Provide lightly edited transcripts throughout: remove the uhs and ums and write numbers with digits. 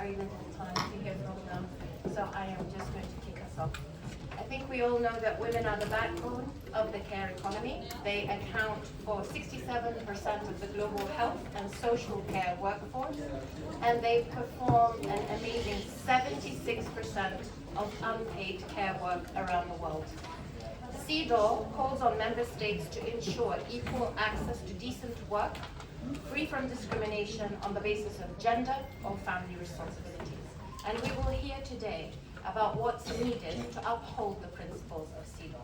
very little time to hear from them, so I am just going to kick us off. I think we all know that women are the backbone of the care economy. They account for 67% of the global health and social care workforce, and they perform an amazing 76% of unpaid care work around the world. CEDAW calls on member states to ensure equal access to decent work, free from discrimination on the basis of gender or family responsibilities. And we will hear today about what's needed to uphold the principles of CEDAW.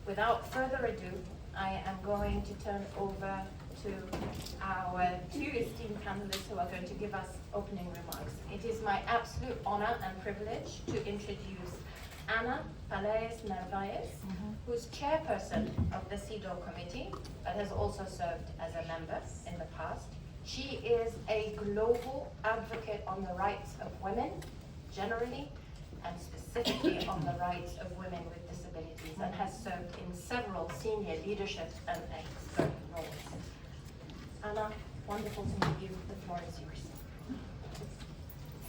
Without further ado, I am going to turn over to our two esteemed panelists who are going to give us opening remarks. It is my absolute honor and privilege to introduce Ana Palaez Narvaez, who's chairperson of the CEDAW committee, but has also served as a member in the past. She is a global advocate on the rights of women, generally, and specifically on the rights of women with disabilities, and has served in several senior leadership and expert roles. Ana, wonderful to meet you. The floor is yours.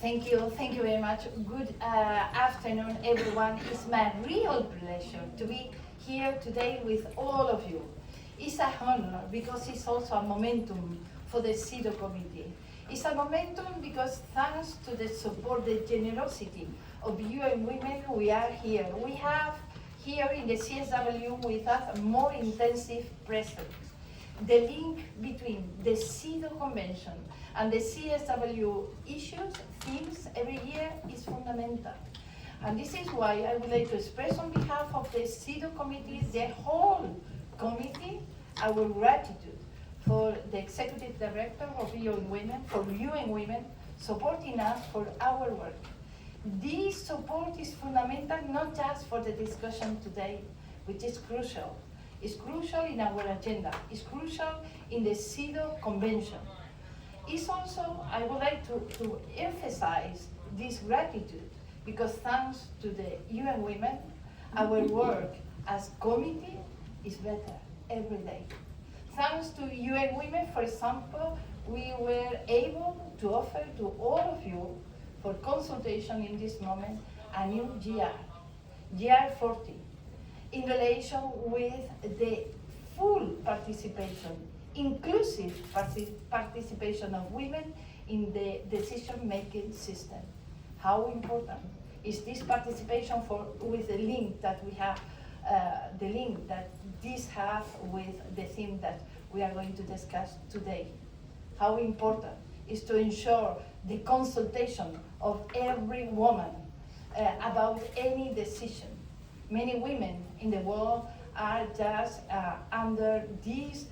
Thank you very much. Good afternoon, everyone. It's my real pleasure to be here today with all of you. It's a honor because it's also a momentum for the CEDAW committee. It's a momentum because thanks to the support, the generosity of UN Women, we are here. We have here in the CSW with us a more intensive presence. The link between the CEDAW Convention and the CSW issues, themes every year is fundamental. And this is why I would like to express on behalf of the CEDAW committee, the whole committee, our gratitude for the Executive Director of UN Women, for UN Women, supporting us for our work. This support is fundamental not just for the discussion today, which is crucial. It's crucial in our agenda. It's crucial in the CEDAW Convention. It's also, I would like to emphasize this gratitude because thanks to the UN Women, our work as committee is better every day. Thanks to UN Women, for example, we were able to offer to all of you for consultation in this moment a new GR 40, in relation with the full participation, inclusive participation of women in the decision-making system. How important is this participation with the link that we have, the link that this has with the theme that we are going to discuss today? How important is to ensure the consultation of every woman about any decision. Many women in the world are just under this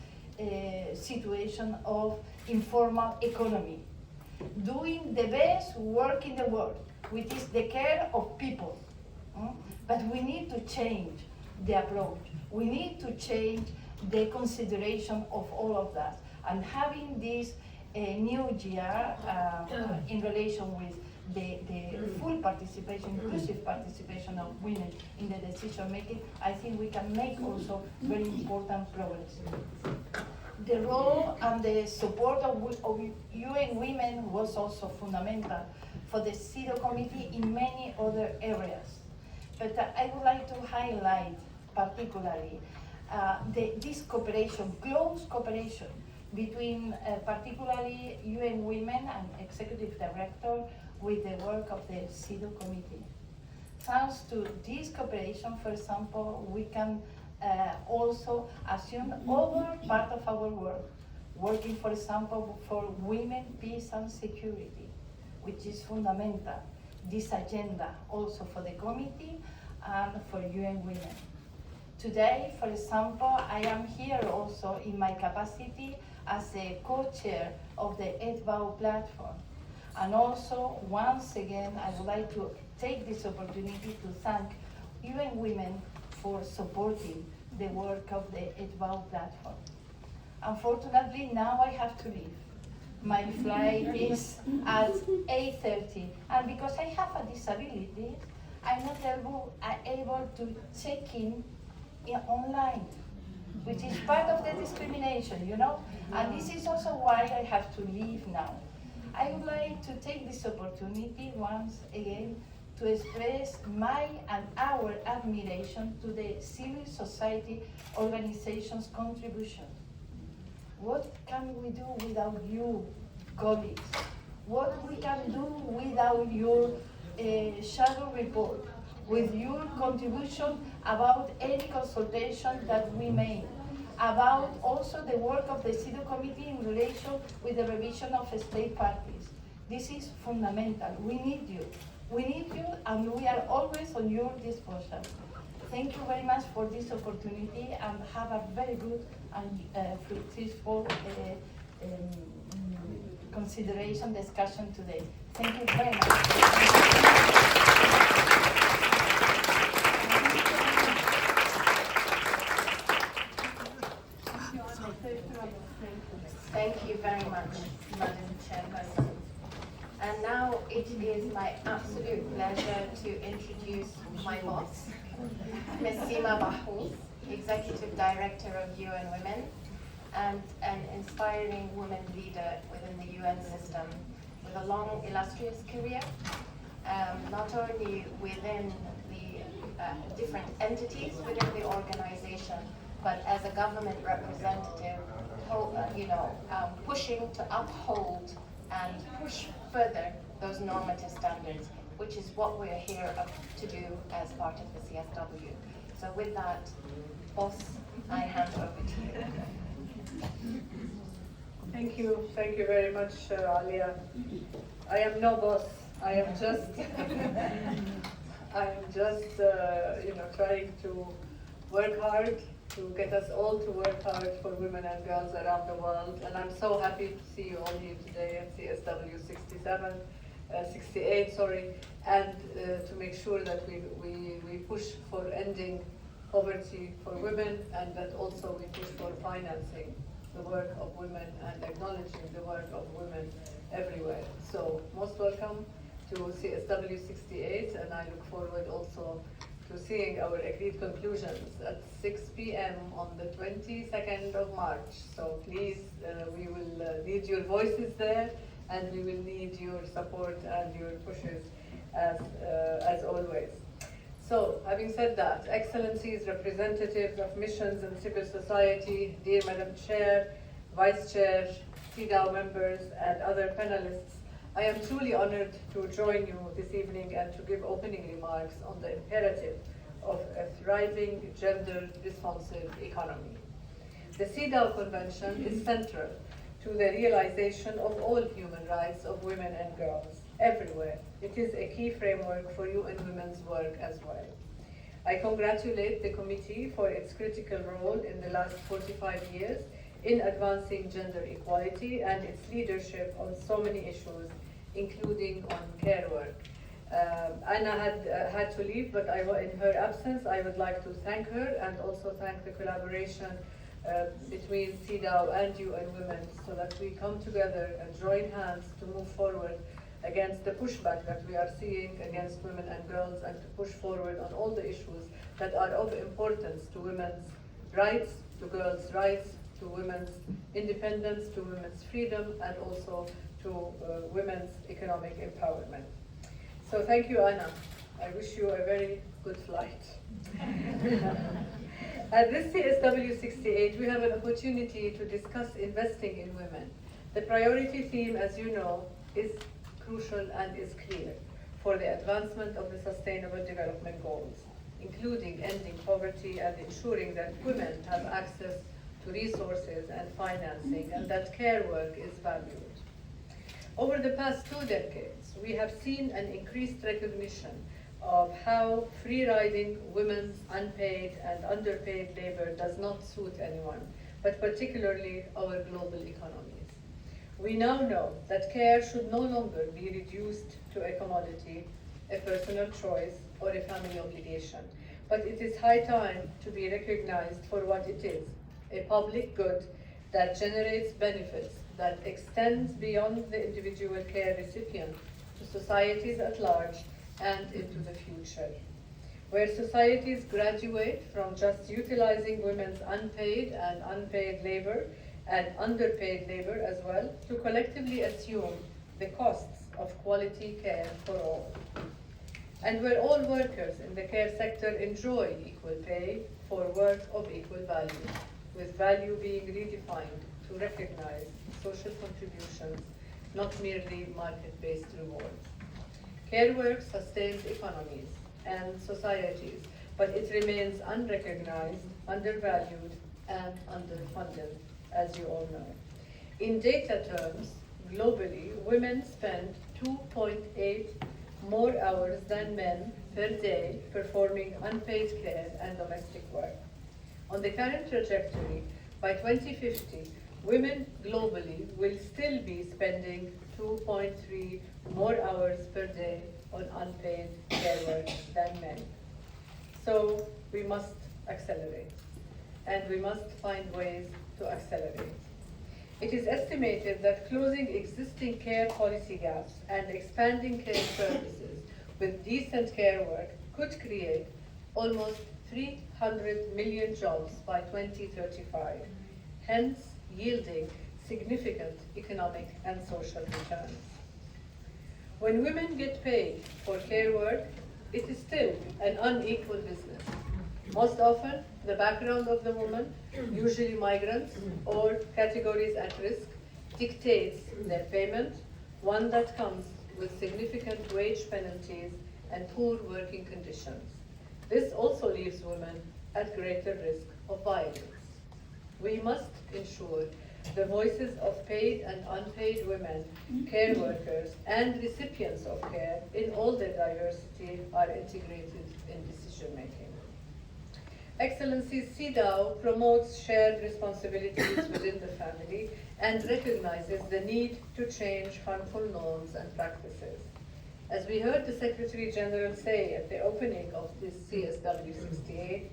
situation of informal economy, doing the best work in the world, which is the care of people. But we need to change the approach. We need to change the consideration of all of that. And having this new GR in relation with the full participation, inclusive participation of women in the decision making, I think we can make also very important progress. The role and the support of UN Women was also fundamental for the CEDAW committee in many other areas. But I would like to highlight particularly this cooperation, close cooperation between particularly UN Women and Executive Director with the work of the CEDAW committee. Thanks to this cooperation, for example, we can also assume other part of our work, working, for example, for women, peace and security, which is fundamental. This agenda also for the committee and for UN Women. Today, for example, I am here also in my capacity as a co-chair of the CEDAW platform. And also, once again, I would like to take this opportunity to thank UN Women for supporting the work of the CEDAW platform. Unfortunately, now I have to leave. My flight is at 8:30, and because I have a disability, I'm not able to check in online, which is part of the discrimination, you know? And this is also why I have to leave now. I would like to take this opportunity once again to express my and our admiration to the civil society organizations' contribution. What can we do without you, colleagues? What we can do without your shadow report, with your contribution about any consultation that we made, about also the work of the CEDAW committee in relation with the revision of state parties. This is fundamental. We need you. We need you, and we are always on your disposal. Thank you very much for this opportunity, and have a very good and fruitful consideration discussion today. Thank you very much. Thank you very much, Madam Chairperson. And now it is my absolute pleasure to introduce my boss, Ms. Sima Bahous, Executive Director of UN Women, and an inspiring women leader within the UN system with a long, illustrious career, not only within the different entities within the organization, but as a government representative, pushing to uphold and push further those normative standards, which is what we're here to do as part of the CSW. So with that, boss, I hand over to you. Thank you very much, Alia. I am no boss. I am just, trying to work hard to get us all to work hard for women and girls around the world. And I'm so happy to see you all here today at CSW68, and to make sure that we push for ending poverty for women, and that also we push for financing the work of women and acknowledging the work of women everywhere. So most welcome to CSW68, and I look forward also to seeing our agreed conclusions at 6 p.m. on the 22nd of March. So please, we will need your voices there, and we will need your support and your pushes as always. So, having said that, Excellencies, representatives of missions and civil society, dear Madam Chair, Vice Chair, CEDAW members, and other panelists, I am truly honored to join you this evening and to give opening remarks on the imperative of a thriving, gender-responsive economy. The CEDAW Convention is central to the realization of all human rights of women and girls everywhere. It is a key framework for UN Women's work as well. I congratulate the committee for its critical role in the last 45 years in advancing gender equality and its leadership on so many issues, including on care work. Anna had to leave, but in her absence, I would like to thank her and also thank the collaboration between CEDAW and UN Women, so that we come together and join hands to move forward against the pushback that we are seeing against women and girls, and to push forward on all the issues that are of importance to women's rights, to girls' rights, to women's independence, to women's freedom, and also to women's economic empowerment. So thank you, Anna. I wish you a very good flight. At this CSW68, we have an opportunity to discuss investing in women. The priority theme, as you know, is crucial and is clear for the advancement of the Sustainable Development Goals, including ending poverty and ensuring that women have access to resources and financing, and that care work is valued. Over the past 2 decades, we have seen an increased recognition of how free-riding women's unpaid and underpaid labor does not suit anyone, but particularly our global economies. We now know that care should no longer be reduced to a commodity, a personal choice, or a family obligation, but it is high time to be recognized for what it is, a public good that generates benefits that extends beyond the individual care recipient to societies at large and into the future, where societies graduate from just utilizing women's unpaid and unpaid labor and underpaid labor as well, to collectively assume the costs of quality care for all. And where all workers in the care sector enjoy equal pay for work of equal value, with value being redefined to recognize social contributions, not merely market-based rewards. Care work sustains economies and societies, but it remains unrecognized, undervalued, and underfunded, as you all know. In data terms, globally, women spend 2.8 more hours than men per day performing unpaid care and domestic work. On the current trajectory, by 2050, women globally will still be spending 2.3 more hours per day on unpaid care work than men. So we must accelerate, and we must find ways to accelerate. It is estimated that closing existing care policy gaps and expanding care services with decent care work could create almost 300 million jobs by 2035, hence yielding significant economic and social returns. When women get paid for care work, it is still an unequal business. Most often, the background of the woman, usually migrants or categories at risk, dictates their payment, one that comes with significant wage penalties and poor working conditions. This also leaves women at greater risk of violence. We must ensure the voices of paid and unpaid women, care workers, and recipients of care in all their diversity are integrated in decision making. Excellencies, CEDAW promotes shared responsibilities within the family and recognizes the need to change harmful norms and practices. As we heard the Secretary General say at the opening of this CSW68,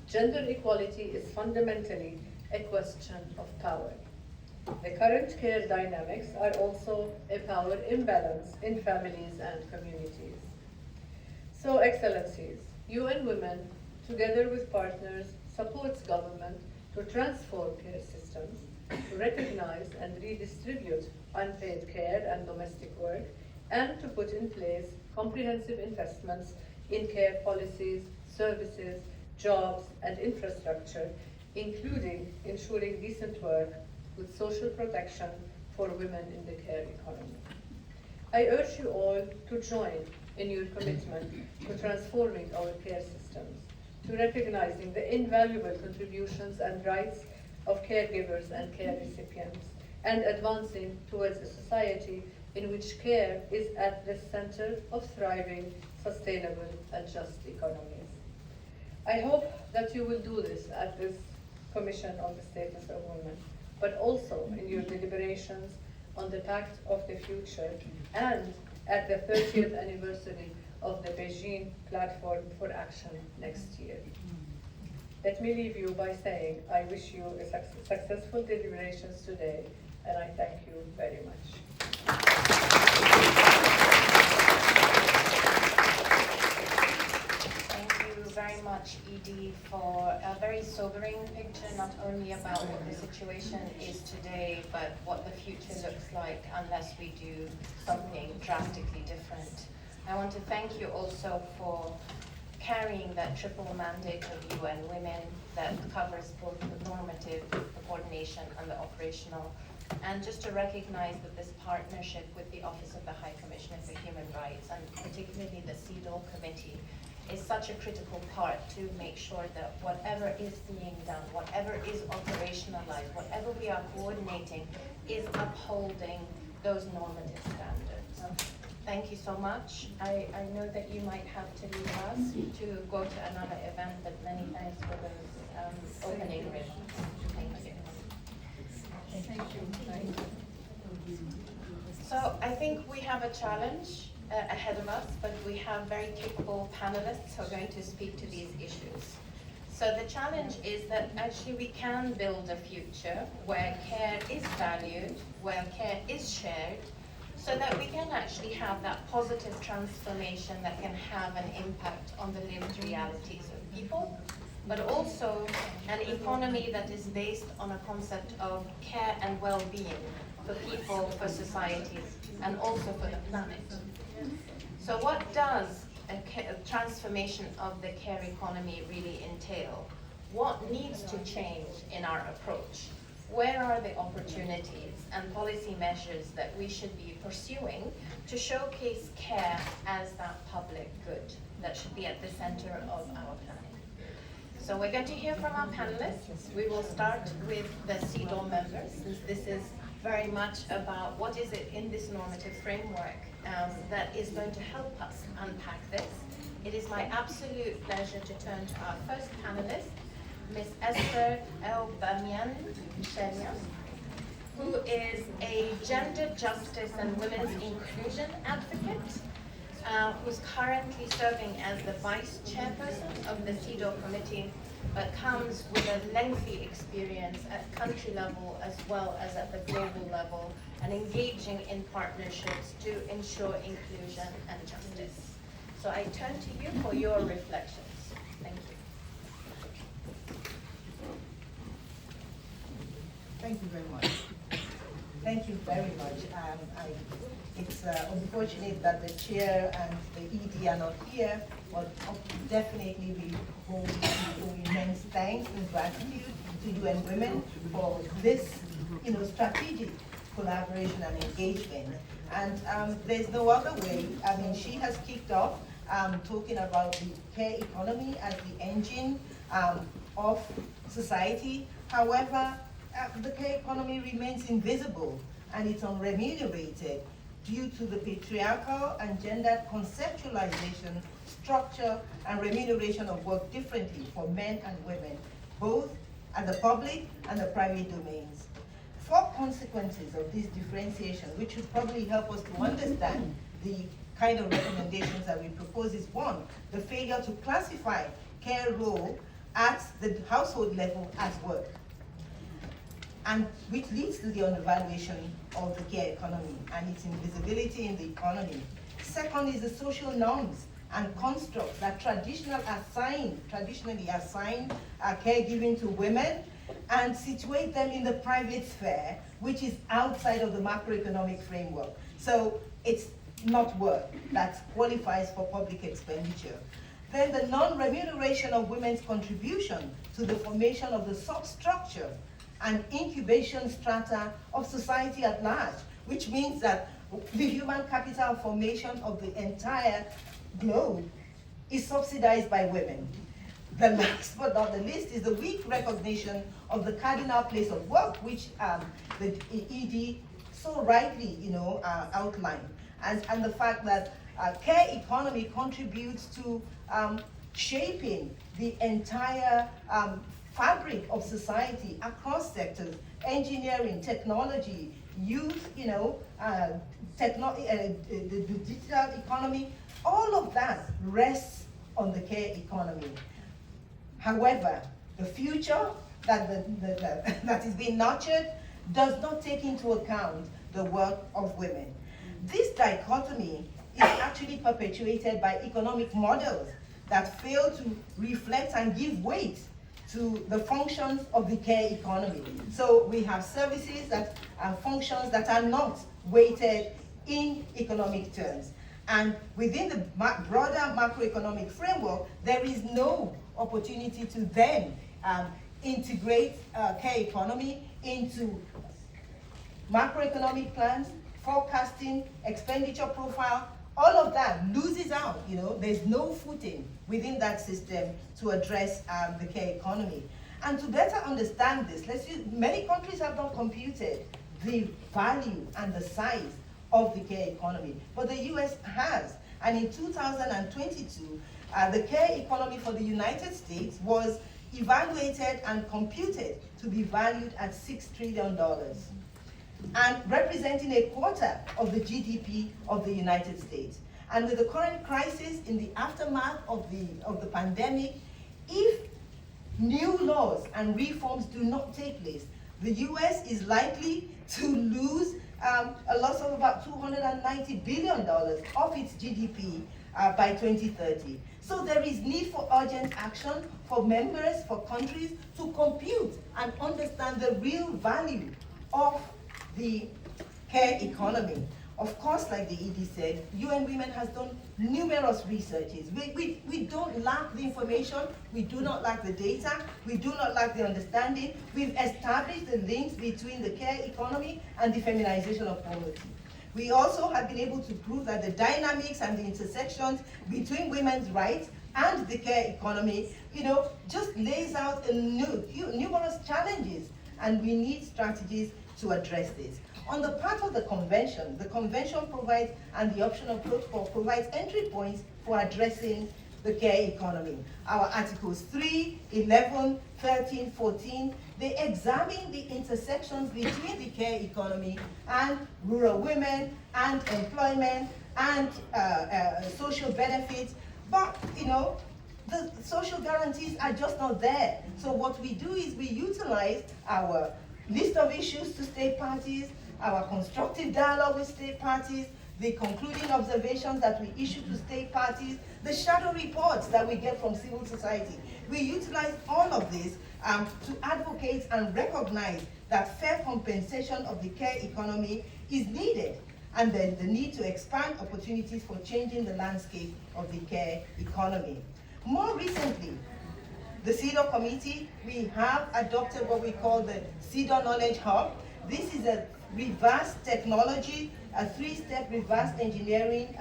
gender equality is fundamentally a question of power. The current care dynamics are also a power imbalance in families and communities. So, Excellencies, UN Women, together with partners, supports government to transform care systems, to recognize and redistribute unpaid care and domestic work, and to put in place comprehensive investments in care policies, services, jobs, and infrastructure, including ensuring decent work with social protection for women in the care economy. I urge you all to join in your commitment to transforming our care systems, to recognizing the invaluable contributions and rights of caregivers and care recipients, and advancing towards a society in which care is at the center of thriving, sustainable, and just economies. I hope that you will do this at this Commission on the Status of Women, but also in your deliberations on the Pact of the Future and at the 30th anniversary of the Beijing Platform for Action next year. Let me leave you by saying I wish you a successful deliberations today, and I thank you very much. Thank you very much, Edie, for a very sobering picture, not only about what the situation is today, but what the future looks like unless we do something drastically different. I want to thank you also for carrying that triple mandate of UN Women that covers both the normative, the coordination, and the operational. And just to recognize that this partnership with the Office of the High Commissioner for Human Rights, and particularly the CEDAW Committee, is such a critical part to make sure that whatever is being done, whatever is operationalized, whatever we are coordinating, is upholding those normative standards. Thank you so much. I know that you might have to leave us to go to another event, but many thanks for those opening remarks. Thank you. Thank you. So I think we have a challenge ahead of us, but we have very capable panelists who are going to speak to these issues. So the challenge is that actually we can build a future where care is valued, where care is shared, so that we can actually have that positive transformation that can have an impact on the lived realities of people, but also an economy that is based on a concept of care and well-being, for people, for society, and also for the planet. So what does a transformation of the care economy really entail? What needs to change in our approach? Where are the opportunities and policy measures that we should be pursuing to showcase care as that public good that should be at the center of our planning? So we're going to hear from our panelists. We will start with the CEDAW members, since this is very much about what is it in this normative framework that is going to help us unpack this. It is my absolute pleasure to turn to our first panelist, Ms. Esther El-Bamian, who is a gender justice and women's inclusion advocate, who's currently serving as the vice chairperson of the CEDAW committee, but comes with a lengthy experience at country level as well as at the global level, and engaging in partnerships to ensure inclusion and justice. So I turn to you for your reflections. Thank you. Thank you very much. Thank you very much. It's unfortunate that the chair and the ED are not here, but definitely we hold immense thanks and gratitude to UN Women for this, strategic collaboration and engagement. And there's no other way. I mean, she has kicked off talking about the care economy as the engine of society. However, the care economy remains invisible and it's unremunerated due to the patriarchal and gendered conceptualization, structure, and remuneration of work differently for men and women, both at the public and the private domains. 4 consequences of this differentiation, which should probably help us to understand the kind of recommendations that we propose, is 1, the failure to classify care role at the household level as work, and which leads to the undervaluation of the care economy and its invisibility in the economy. 2nd is the social norms and constructs that traditionally assign caregiving to women and situate them in the private sphere, which is outside of the macroeconomic framework. So it's not work that qualifies for public expenditure. Then the non-remuneration of women's contribution to the formation of the substructure and incubation strata of society at large, which means that the human capital formation of the entire globe is subsidized by women. The last but not the least is the weak recognition of the cardinal place of work, which the ED so rightly outlined, and the fact that care economy contributes to shaping the entire fabric of society across sectors: engineering, technology, youth, the digital economy. All of that rests on the care economy. However, the future that is being nurtured does not take into account the work of women. This dichotomy is actually perpetuated by economic models that fail to reflect and give weight to the functions of the care economy. So we have services that are functions that are not weighted in economic terms. And within the broader macroeconomic framework, there is no opportunity to then integrate care economy into macroeconomic plans, forecasting, expenditure profile. All of that loses out. There's no footing within that system to address the care economy. And to better understand this, many countries have not computed the value and the size of the care economy, but the US has. And in 2022, the care economy for the United States was evaluated and computed to be valued at $6 trillion, and representing a quarter of the GDP of the United States. And with the current crisis in the aftermath of the pandemic, if new laws and reforms do not take place, the US is likely to lose a loss of about $290 billion of its GDP by 2030. So there is need for urgent action for members, for countries to compute and understand the real value of the care economy. Of course, like the ED said, UN Women has done numerous researches. We don't lack the information, we do not lack the data, we do not lack the understanding. We've established the links between the care economy and the feminization of poverty. We also have been able to prove that the dynamics and the intersections between women's rights and the care economy, just lays out numerous challenges, and we need strategies to address this. On the part of the convention provides, and the optional protocol provides entry points for addressing the care economy. Our articles 3, 11, 13, 14, they examine the intersections between the care economy and rural women and employment and social benefits. But, the social guarantees are just not there. So what we do is we utilize our list of issues to state parties, our constructive dialogue with state parties, the concluding observations that we issue to state parties, the shadow reports that we get from civil society. We utilize all of this to advocate and recognize that fair compensation of the care economy is needed, and then the need to expand opportunities for changing the landscape of the care economy. More recently, the CEDAW committee, we have adopted what we call the CEDAW Knowledge Hub. This is a reverse technology, a 3-step reverse engineering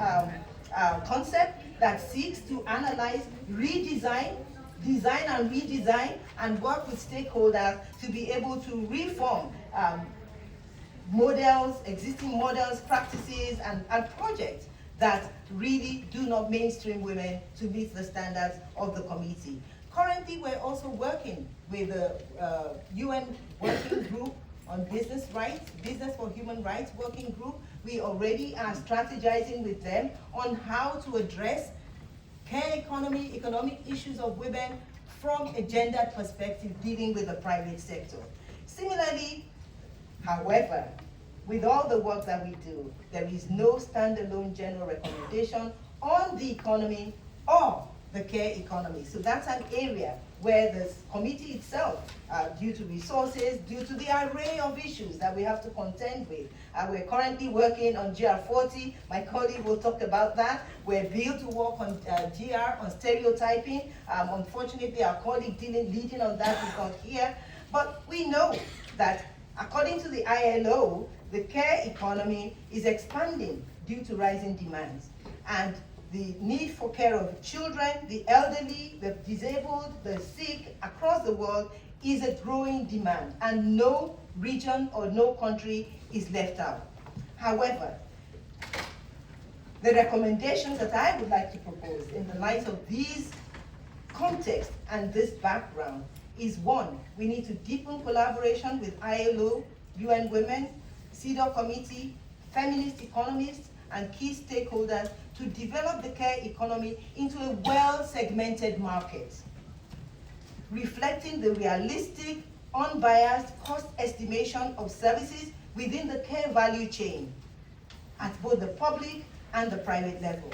concept that seeks to analyze, design and redesign, and work with stakeholders to be able to reform existing models, practices, and projects that really do not mainstream women to meet the standards of the committee. Currently, we're also working with the UN Working Group on Business Rights, Business for Human Rights Working Group. We already are strategizing with them on how to address care economy, economic issues of women from a gendered perspective, dealing with the private sector. Similarly, however, with all the work that we do, there is no standalone general recommendation on the economy or the care economy. So that's an area where the committee itself, due to resources, due to the array of issues that we have to contend with, we're currently working on GR40. My colleague will talk about that. We're built to work on GR, on stereotyping. Unfortunately, our colleague leading on that is not here. But we know that according to the ILO, the care economy is expanding due to rising demands. And the need for care of children, the elderly, the disabled, the sick across the world is a growing demand, and no region or no country is left out. However, the recommendations that I would like to propose in the light of these context and this background is: one, we need to deepen collaboration with ILO, UN Women, CEDAW Committee, feminist economists, and key stakeholders to develop the care economy into a well-segmented market, reflecting the realistic, unbiased cost estimation of services within the care value chain at both the public and the private level.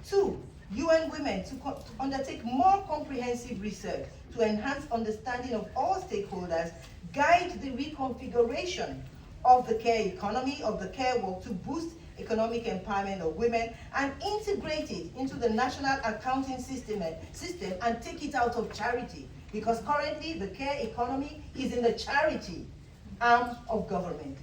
Two, UN Women to undertake more comprehensive research to enhance understanding of all stakeholders, guide the reconfiguration of the care economy, of the care work, to boost economic empowerment of women, and integrate it into the national accounting system and take it out of charity, because currently the care economy is in the charity arm of government.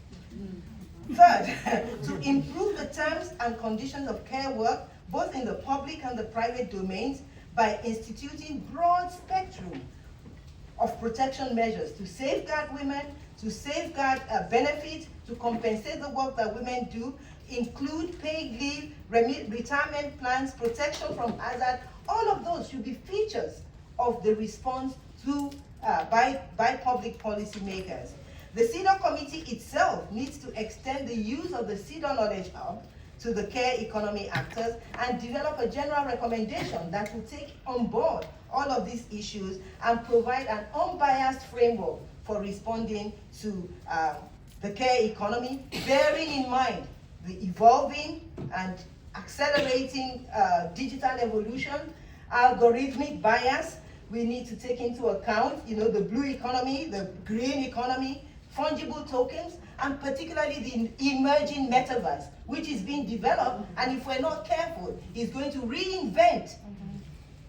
Third, to improve the terms and conditions of care work, both in the public and the private domains, by instituting broad spectrum of protection measures to safeguard women, to safeguard benefits, to compensate the work that women do, include paid leave, retirement plans, protection from hazard. All of those should be features of the response to by public policy makers. The CEDAW committee itself needs to extend the use of the CEDAW Knowledge Hub to the care economy actors and develop a general recommendation that will take on board all of these issues and provide an unbiased framework for responding to the care economy, bearing in mind the evolving and accelerating digital evolution, algorithmic bias. We need to take into account, the blue economy, the green economy, fungible tokens, and particularly the emerging metaverse, which is being developed, and if we're not careful, is going to reinvent.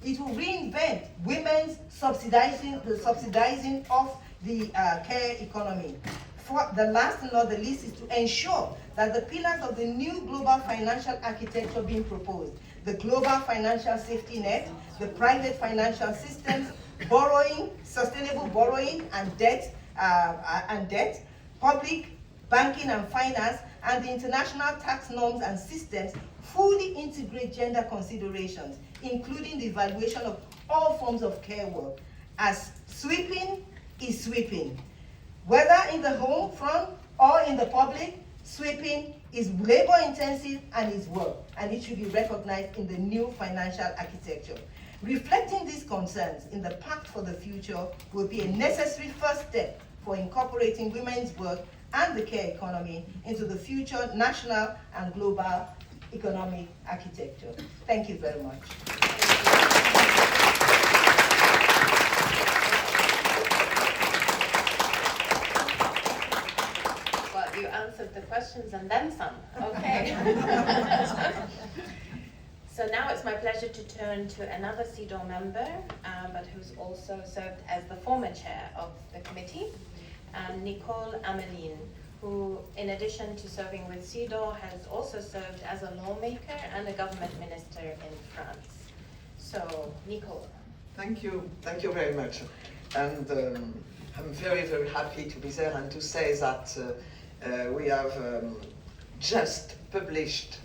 It will reinvent women's subsidizing of the care economy. For the last and not the least is to ensure that the pillars of the new global financial architecture being proposed, the global financial safety net, the private financial systems, borrowing, sustainable borrowing and debt, public banking and finance, and the international tax norms and systems fully integrate gender considerations, including the evaluation of all forms of care work, as sweeping is sweeping. Whether in the home front or in the public, sweeping is labor intensive and is work, and it should be recognized in the new financial architecture. Reflecting these concerns in the Pact for the Future will be a necessary first step for incorporating women's work and the care economy into the future national and global economic architecture. Thank you very much. Well, you answered the questions and then some. Okay. So now it's my pleasure to turn to another CEDAW member, but who's also served as the former chair of the committee, Nicole Ameline, who, in addition to serving with CEDAW, has also served as a lawmaker and a government minister in France. So, Nicole. Thank you very much. And I'm very, very happy to be there and to say that we have just published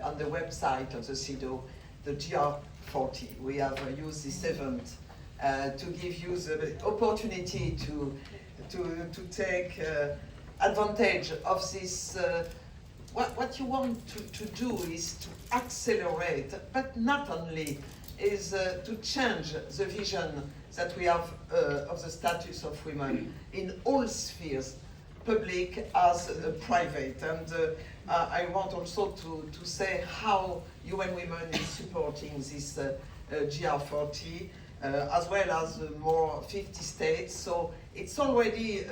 on the website of the CEDAW the GR40. We have used this event to give you the opportunity to take advantage of this. What you want to do is to accelerate, but not only, is to change the vision that we have of the status of women in all spheres, public as private. And I want also to say how UN Women is supporting this GR40, as well as more 50 states. So it's already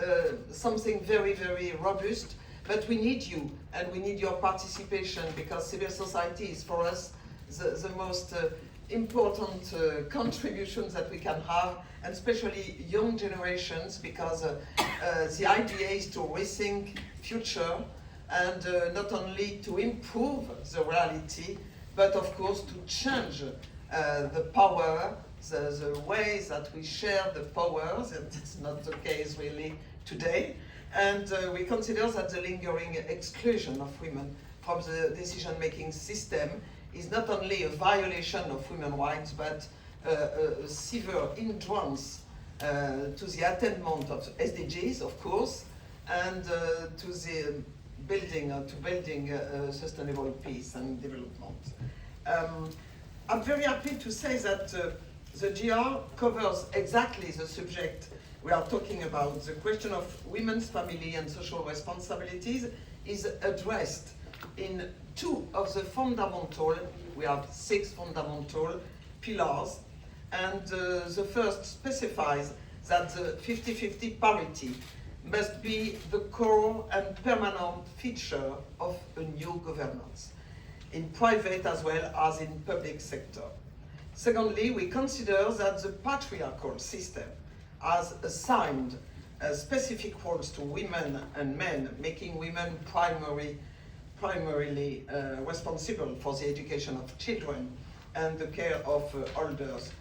something very, very robust, but we need you and we need your participation, because civil society is for us the most important contributions that we can have, and especially young generations, because the idea is to rethink future and not only to improve the reality, but of course to change the power, the ways that we share the powers, and it's not the case really today. And we consider that the lingering exclusion of women from the decision-making system is not only a violation of women's rights, but a severe hindrance to the attainment of SDGs, of course, and to the building sustainable peace and development. I'm very happy to say that the GR covers exactly the subject we are talking about. The question of women's family and social responsibilities is addressed in two of the fundamental, we have 6 fundamental pillars, and the first specifies that the 50-50 parity must be the core and permanent feature of a new governance, in private as well as in public sector. Secondly, we consider that the patriarchal system has assigned specific roles to women and men, making women primarily responsible for the education of children and the care of elders.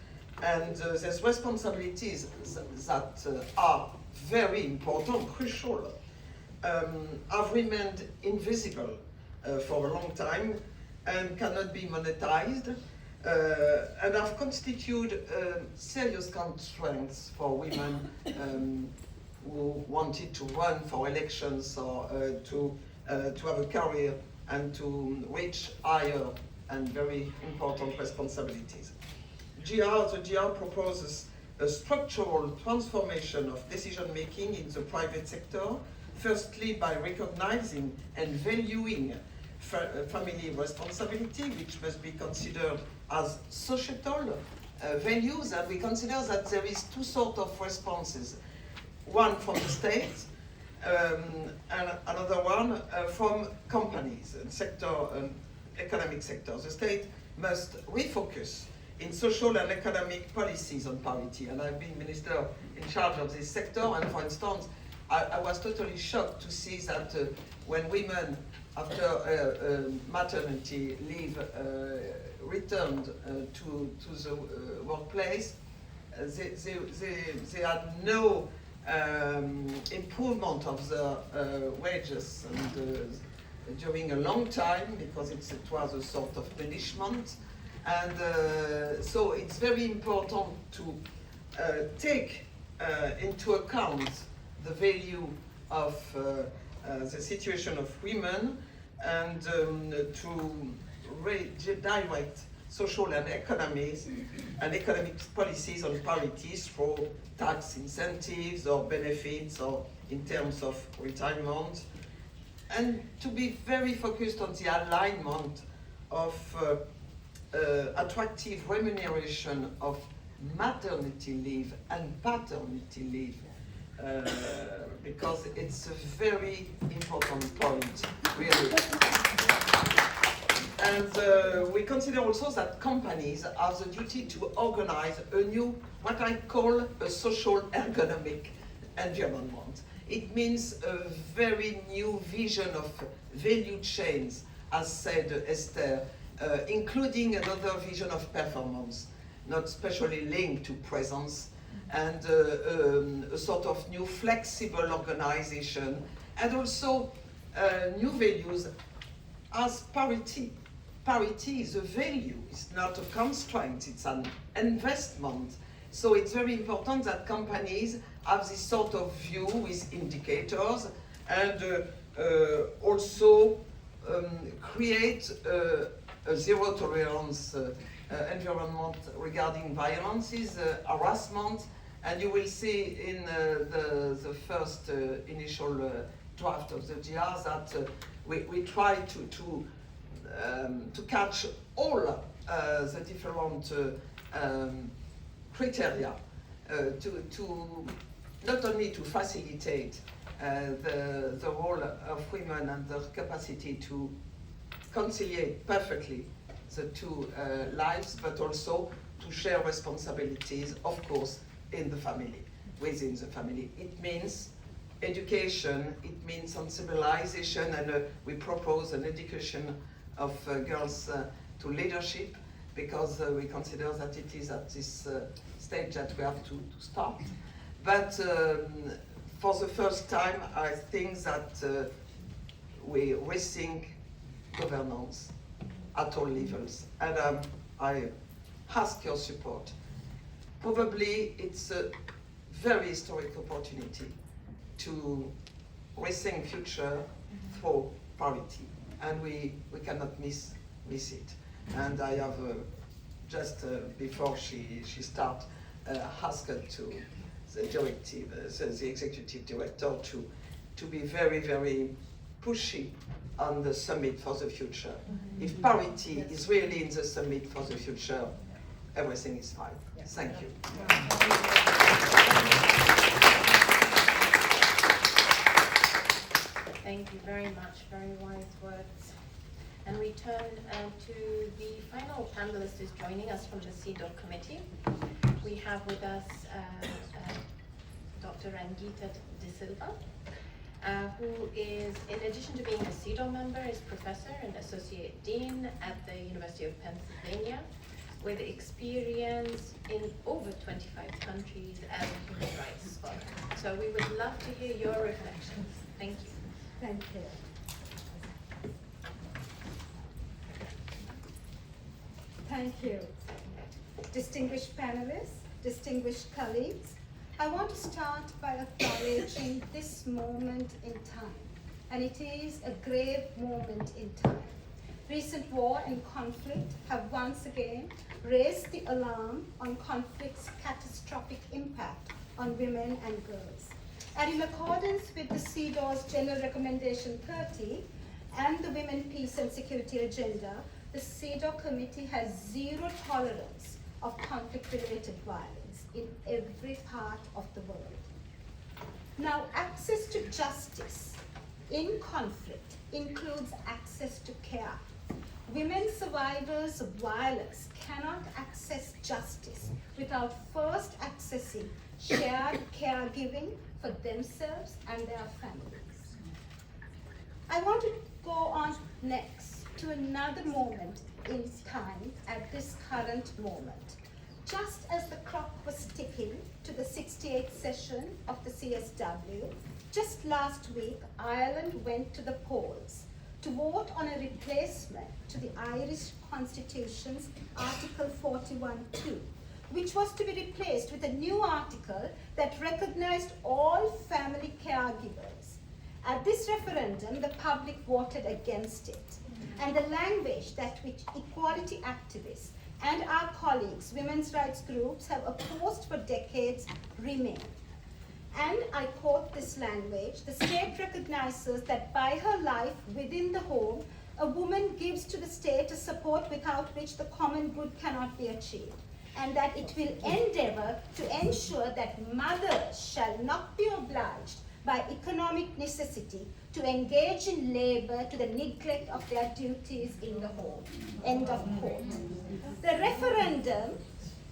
And these responsibilities that are very important, crucial, have remained invisible for a long time and cannot be monetized, and have constituted serious constraints for women who wanted to run for elections or to have a career and to reach higher and very important responsibilities. The GR proposes a structural transformation of decision-making in the private sector, firstly by recognizing and valuing family responsibility, which must be considered as societal values, and we consider that there is 2 sorts of responses. One from the state, And another one from companies and sector and economic sectors. The state must refocus in social and economic policies on parity. And I've been minister in charge of this sector, and for instance, I was totally shocked to see that when women, after maternity leave, returned to the workplace, they had no improvement of the wages and during a long time, because it was a sort of punishment. And so it's very important to take into account the value of the situation of women, and to direct social and economic policies on parity through tax incentives or benefits or in terms of retirement, and to be very focused on the alignment of attractive remuneration of maternity leave and paternity leave, because it's a very important point, really. And we consider also that companies have the duty to organize a new, what I call a social ergonomic environment. It means a very new vision of value chains, as said Esther, including another vision of performance, not especially linked to presence, and a sort of new flexible organization, and also new values as parity. Parity is a value, it's not a constraint, it's an investment. So it's very important that companies have this sort of view with indicators, and also create a zero tolerance environment regarding violences, harassment, and you will see in the first initial draft of the GR that we try to catch all the different criteria to not only to facilitate the role of women and their capacity to conciliate perfectly the two lives, but also to share responsibilities, of course, in the family, within the family. It means education, it means sensibilization, and we propose an education of girls to leadership, because we consider that it is at this stage that we have to start. But for the first time, I think that we rethink governance at all levels, and I ask your support. Probably it's a very historic opportunity to rethink future for parity, and we cannot miss it. And I have just before she start asked to the directive, the executive director, to be very, very pushy on the summit for the future. If parity is really in the summit for the future, everything is fine. Thank you. Thank you very much, very wise words. And we turn to the final panelist who's joining us from the CEDAW committee. We have with us Dr. Rangita De Silva, who is, in addition to being a CEDAW member, is professor and associate dean at the University of Pennsylvania, with experience in over 25 countries as a human rights scholar. So we would love to hear your reflections. Thank you. Thank you. Thank you. Distinguished panelists, distinguished colleagues, I want to start by acknowledging this moment in time, and it is a grave moment in time. Recent war and conflict have once again raised the alarm on conflict's catastrophic impact on women and girls. And in accordance with the CEDAW's General Recommendation 30 and the Women, Peace and Security Agenda, the CEDAW Committee has zero tolerance of conflict-related violence in every part of the world. Now, access to justice in conflict includes access to care. Women survivors of violence cannot access justice without first accessing shared caregiving for themselves and their families. I want to go on next to another moment in time at this current moment. Just as the clock was ticking to the 68th session of the CSW, just last week, Ireland went to the polls to vote on a replacement to the Irish Constitution's Article 41(2), which was to be replaced with a new article that recognized all family caregivers. At this referendum, the public voted against it, and the language that which equality activists and our colleagues, women's rights groups, have opposed for decades remain. And I quote this language: the state recognizes that by her life within the home, a woman gives to the state a support without which the common good cannot be achieved, and that it will endeavor to ensure that mothers shall not be obliged by economic necessity to engage in labor to the neglect of their duties in the home. End of quote. The referendum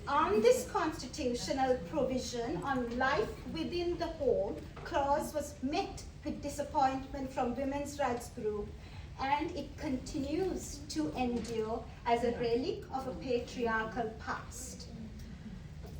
on this constitutional provision on life within the home clause was met with disappointment from women's rights groups, and it continues to endure as a relic of a patriarchal past.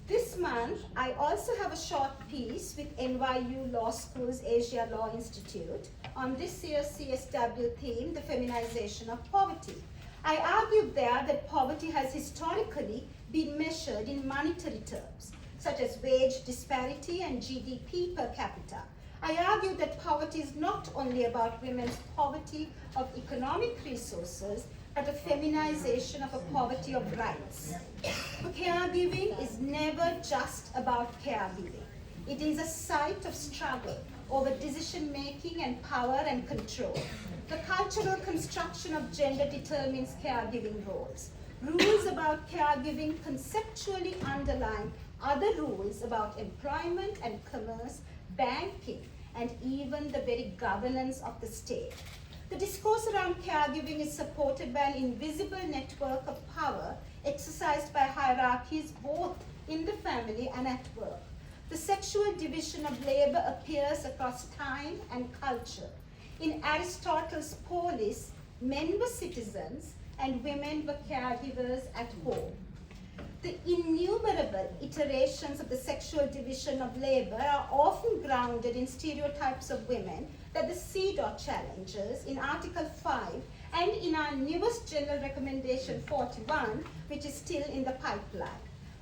This month, I also have a short piece with NYU Law School's Asia Law Institute on this year's CSW theme, the feminization of poverty. I argued there that poverty has historically been measured in monetary terms, such as wage disparity and GDP per capita. I argued that poverty is not only about women's poverty of economic resources, but a feminization of a poverty of rights. Caregiving is never just about caregiving. It is a site of struggle over decision-making and power and control. The cultural construction of gender determines caregiving roles. Rules about caregiving conceptually underline other rules about employment and commerce, banking, and even the very governance of the state. The discourse around caregiving is supported by an invisible network of power exercised by hierarchies both in the family and at work. The sexual division of labor appears across time and culture. In Aristotle's polis, men were citizens and women were caregivers at home. The innumerable iterations of the sexual division of labor are often grounded in stereotypes of women that the CEDAW challenges in Article 5 and in our newest General Recommendation 41, which is still in the pipeline.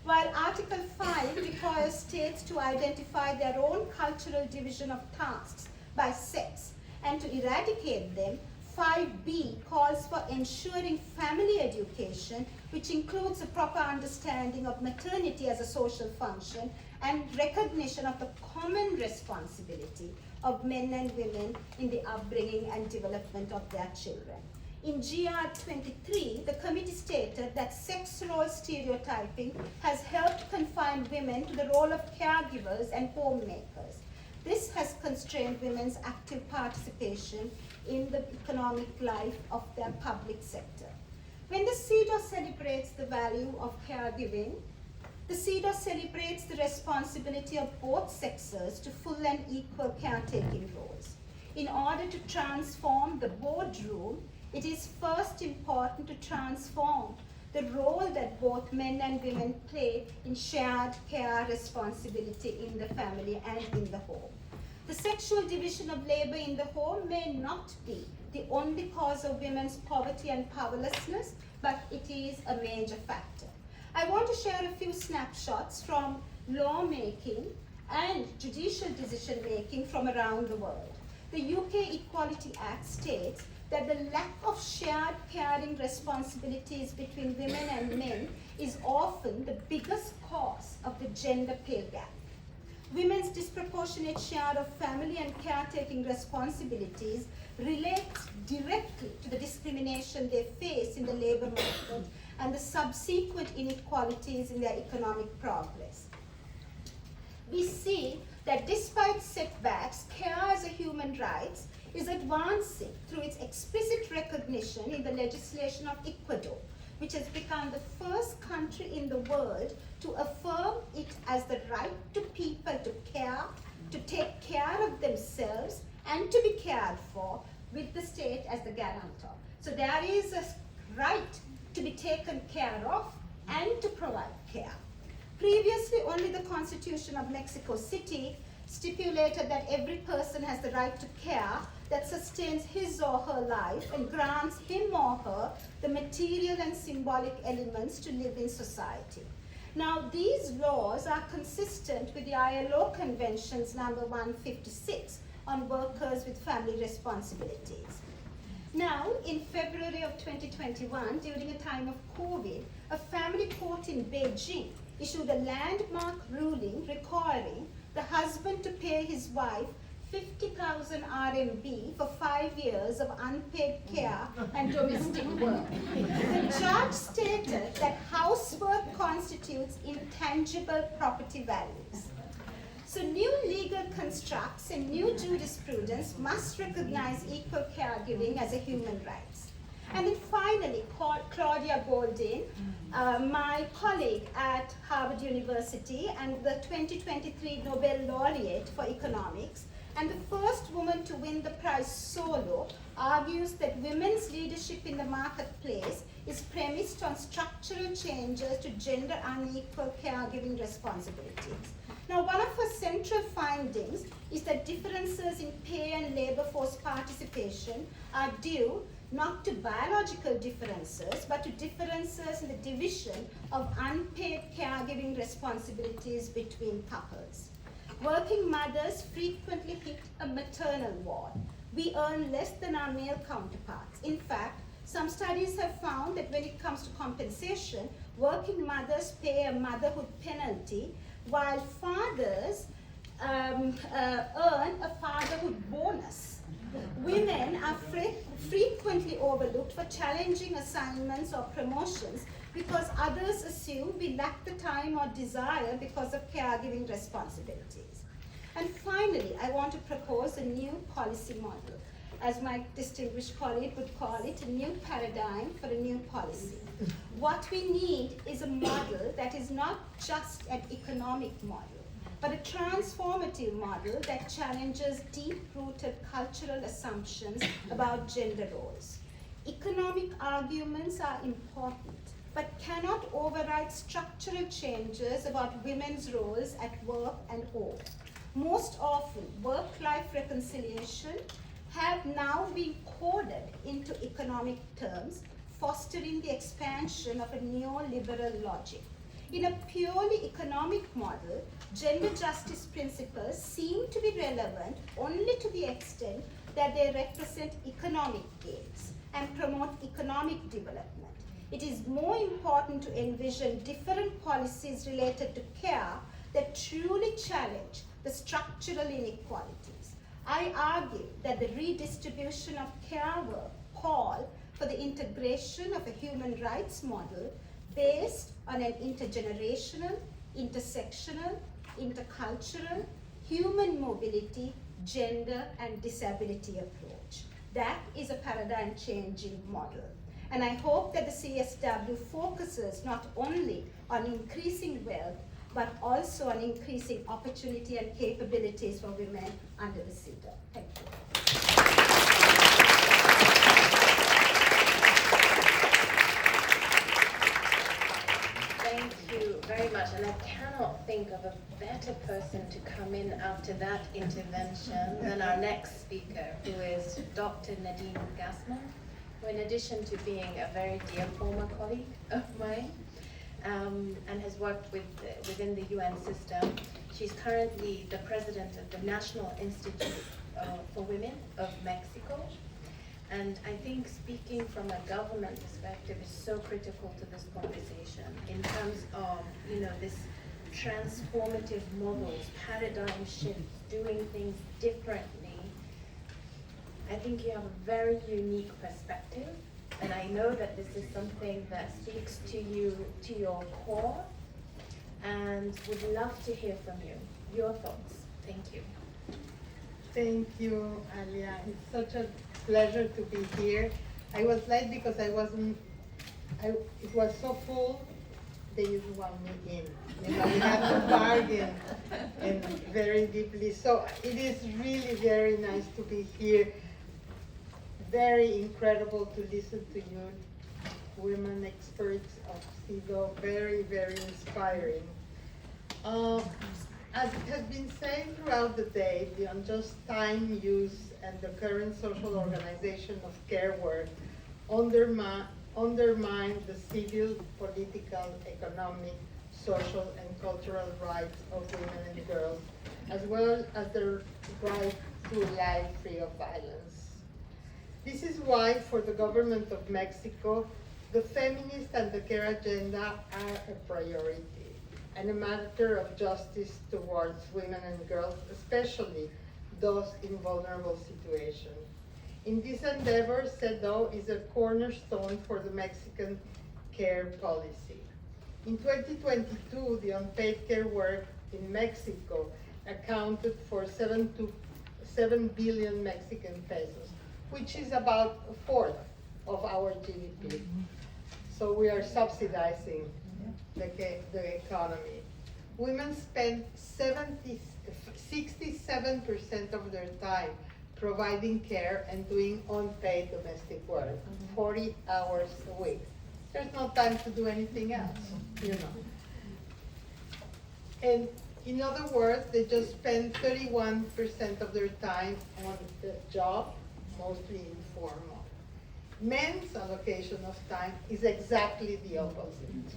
While Article 5 requires states to identify their own cultural division of tasks by sex and to eradicate them, 5B calls for ensuring family education, which includes a proper understanding of maternity as a social function and recognition of the common responsibility of men and women in the upbringing and development of their children. In GR 23, the committee stated that sex role stereotyping has helped confine women to the role of caregivers and homemakers. This has constrained women's active participation in the economic life of their public sector. When the CEDAW celebrates the value of caregiving, the CEDAW celebrates the responsibility of both sexes to full and equal caretaking roles. In order to transform the boardroom, it is first important to transform the role that both men and women play in shared care responsibility in the family and in the home. The sexual division of labor in the home may not be the only cause of women's poverty and powerlessness, but it is a major factor. I want to share a few snapshots from lawmaking and judicial decision-making from around the world. The UK Equality Act states that the lack of shared caring responsibilities between women and men is often the biggest cause of the gender pay gap. Women's disproportionate share of family and caretaking responsibilities relates directly to the discrimination they face in the labor market and the subsequent inequalities in their economic progress. We see that despite setbacks, care as a human right is advancing through its explicit recognition in the legislation of Ecuador, which has become the first country in the world to affirm it as the right to people to care, to take care of themselves and to be cared for, with the state as the guarantor. So there is a right to be taken care of and to provide care. Previously, only the Constitution of Mexico City stipulated that every person has the right to care that sustains his or her life and grants him or her the material and symbolic elements to live in society. Now, these laws are consistent with the ILO Conventions number 156 on workers with family responsibilities. Now, in February of 2021, during a time of COVID, a family court in Beijing issued a landmark ruling requiring the husband to pay his wife 50,000 RMB for 5 years of unpaid care and domestic work. The judge stated that housework constitutes intangible property values. So new legal constructs and new jurisprudence must recognize equal caregiving as a human right. And then finally, Claudia Goldin, my colleague at Harvard University and the 2023 Nobel Laureate for Economics, and the first woman to win the prize solo, argues that women's leadership in the marketplace is premised on structural changes to gender unequal caregiving responsibilities. Now, one of her central findings is that differences in pay and labor force participation are due not to biological differences, but to differences in the division of unpaid caregiving responsibilities between couples. Working mothers frequently hit a maternal wall. We earn less than our male counterparts. In fact, some studies have found that when it comes to compensation, working mothers pay a motherhood penalty, while fathers earn a fatherhood bonus. Women are frequently overlooked for challenging assignments or promotions because others assume we lack the time or desire because of caregiving responsibilities. And finally, I want to propose a new policy model, as my distinguished colleague would call it, a new paradigm for a new policy. What we need is a model that is not just an economic model, but a transformative model that challenges deep-rooted cultural assumptions about gender roles. Economic arguments are important, but cannot override structural changes about women's roles at work and home. Most often, work-life reconciliation have now been coded into economic terms, fostering the expansion of a neoliberal logic. In a purely economic model, gender justice principles seem to be relevant only to the extent that they represent economic gains and promote economic development. It is more important to envision different policies related to care that truly challenge the structural inequalities. I argue that the redistribution of care work call for the integration of a human rights model based on an intergenerational, intersectional, intercultural, human mobility, gender, and disability approach. That is a paradigm-changing model. And I hope that the CSW focuses not only on increasing wealth, but also on increasing opportunity and capabilities for women under the CEDAW. Thank you. Thank you very much, and I cannot think of a better person to come in after that intervention than our next speaker, who is Dr. Nadine Gassman, who, in addition to being a very dear former colleague of mine, and has worked within the UN system, she's currently the president of the National Institute for Women of Mexico. And I think speaking from a government perspective is so critical to this conversation in terms of, this transformative models, paradigm shifts, doing things differently. I think you have a very unique perspective, and I know that this is something that speaks to you, to your core, and would love to hear from you, your thoughts. Thank you. Thank you, Alia. It's such a pleasure to be here. I was late because it was so full, they didn't want me in. You know, we had to bargain and very deeply. So it is really very nice to be here. Very incredible to listen to you, women experts of CEDAW. Very, very inspiring. As it has been said throughout the day, the unjust time use and the current social organization of care work undermine the civil, political, economic, social, and cultural rights of women and girls, as well as their right to a life free of violence. This is why, for the government of Mexico, the feminist and the care agenda are a priority and a matter of justice towards women and girls, especially those in vulnerable situations. In this endeavor, CEDAW is a cornerstone for the Mexican care policy. In 2022, the unpaid care work in Mexico accounted for 7 billion Mexican pesos, which is about a fourth of our GDP. So we are subsidizing the economy. Women spend 67% of their time providing care and doing unpaid domestic work, 40 hours a week. There's no time to do anything else, you know. And in other words, they just spend 31% of their time on the job, mostly informal. Men's allocation of time is exactly the opposite.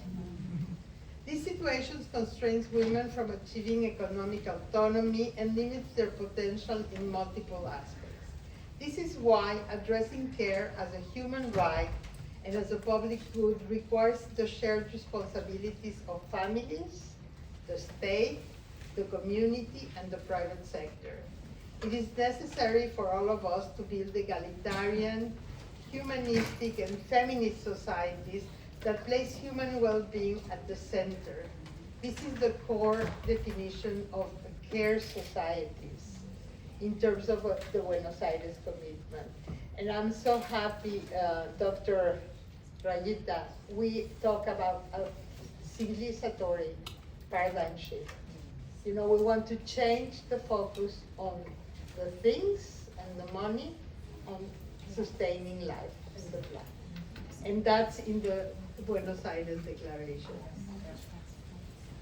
These situations constrains women from achieving economic autonomy and limits their potential in multiple aspects. This is why addressing care as a human right and as a public good requires the shared responsibilities of families, the state, the community, and the private sector. It is necessary for all of us to build egalitarian, humanistic, and feminist societies that place human well-being at the center. This is the core definition of care societies in terms of the Buenos Aires commitment. And I'm so happy, Dr. Rayita, we talk about a civilizatory paradigm shift. You know, we want to change the focus on the things and the money, on sustaining life and the planet. And that's in the Buenos Aires Declaration.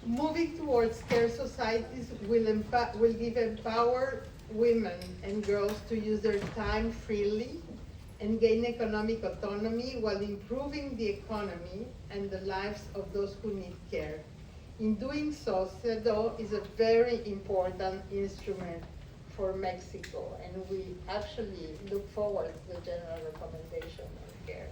Moving towards care societies will empower women and girls to use their time freely and gain economic autonomy while improving the economy and the lives of those who need care. In doing so, CEDAW is a very important instrument for Mexico, and we actually look forward to the general recommendation on care.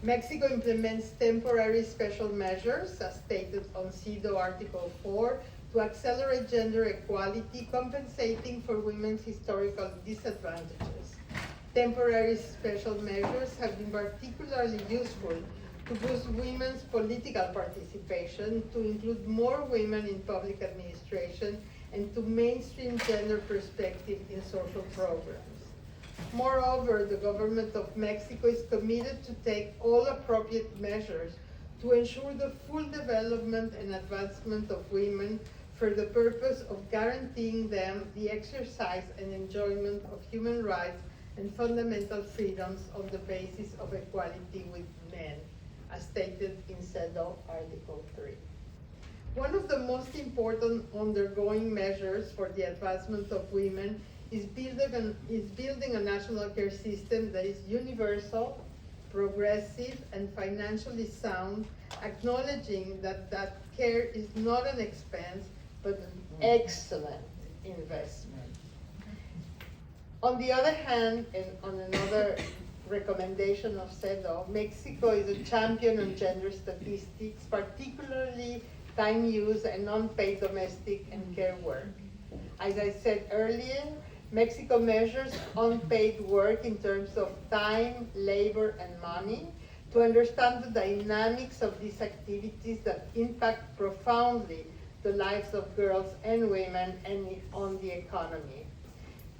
Mexico implements temporary special measures, as stated on CEDAW Article 4, to accelerate gender equality, compensating for women's historical disadvantages. Temporary special measures have been particularly useful to boost women's political participation, to include more women in public administration, and to mainstream gender perspective in social programs. Moreover, the government of Mexico is committed to take all appropriate measures to ensure the full development and advancement of women for the purpose of guaranteeing them the exercise and enjoyment of human rights and fundamental freedoms on the basis of equality with men, as stated in CEDAW Article 3. One of the most important undergoing measures for the advancement of women is building a national care system that is universal, progressive, and financially sound, acknowledging that care is not an expense, but an excellent investment. On the other hand, and on another recommendation of CEDAW, Mexico is a champion on gender statistics, particularly time use and unpaid domestic and care work. As I said earlier, Mexico measures unpaid work in terms of time, labor, and money to understand the dynamics of these activities that impact profoundly the lives of girls and women and on the economy.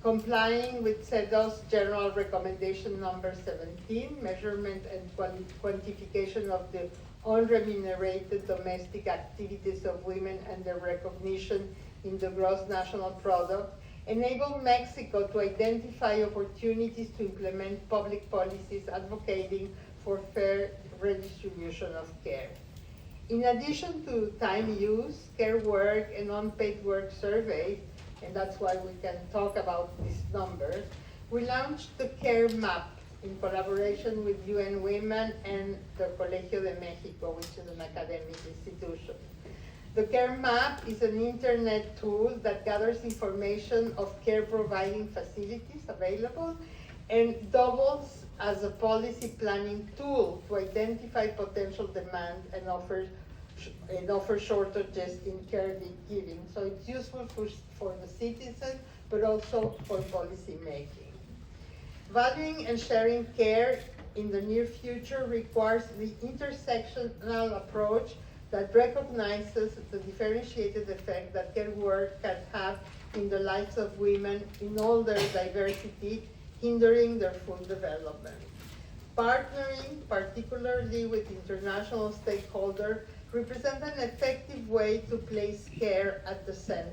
Complying with CEDAW's General Recommendation number 17, measurement and quantification of the unremunerated domestic activities of women and their recognition in the gross national product, enable Mexico to identify opportunities to implement public policies advocating for fair redistribution of care. In addition to time use, care work, and unpaid work surveys, and that's why we can talk about these numbers, we launched the Care Map in collaboration with UN Women and the Colegio de Mexico, which is an academic institution. The Care Map is an internet tool that gathers information of care providing facilities available and doubles as a policy planning tool to identify potential demand and offer shortages in care giving. So it's useful for the citizen, but also for policy making. Valuing and sharing care in the near future requires the intersectional approach that recognizes the differentiated effect that care work can have in the lives of women in all their diversity, hindering their full development. Partnering, particularly with international stakeholders, represents an effective way to place care at the center.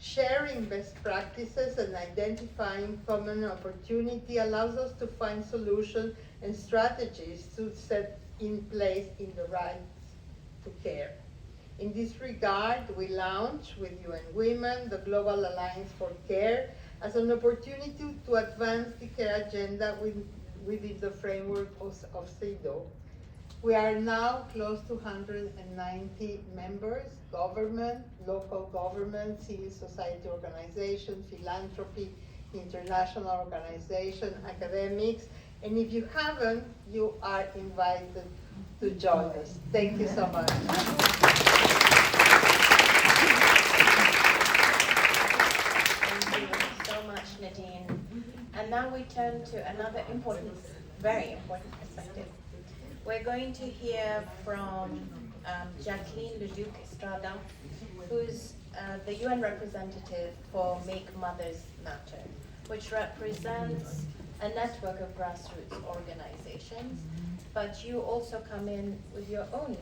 Sharing best practices and identifying common opportunity allows us to find solutions and strategies to set in place in the rights to care. In this regard, we launched with UN Women the Global Alliance for Care as an opportunity to advance the care agenda within the framework of CEDAW. We are now close to 190 members, government, local government, civil society organizations, philanthropy, international organizations, academics, and if you haven't, you are invited to join us. Thank you so much. Thank you so much, Nadine. And now we turn to another important, very important perspective. We're going to hear from Jacqueline Leduc Estrada, who's the UN representative for Make Mothers Matter, which represents a network of grassroots organizations, but you also come in with your own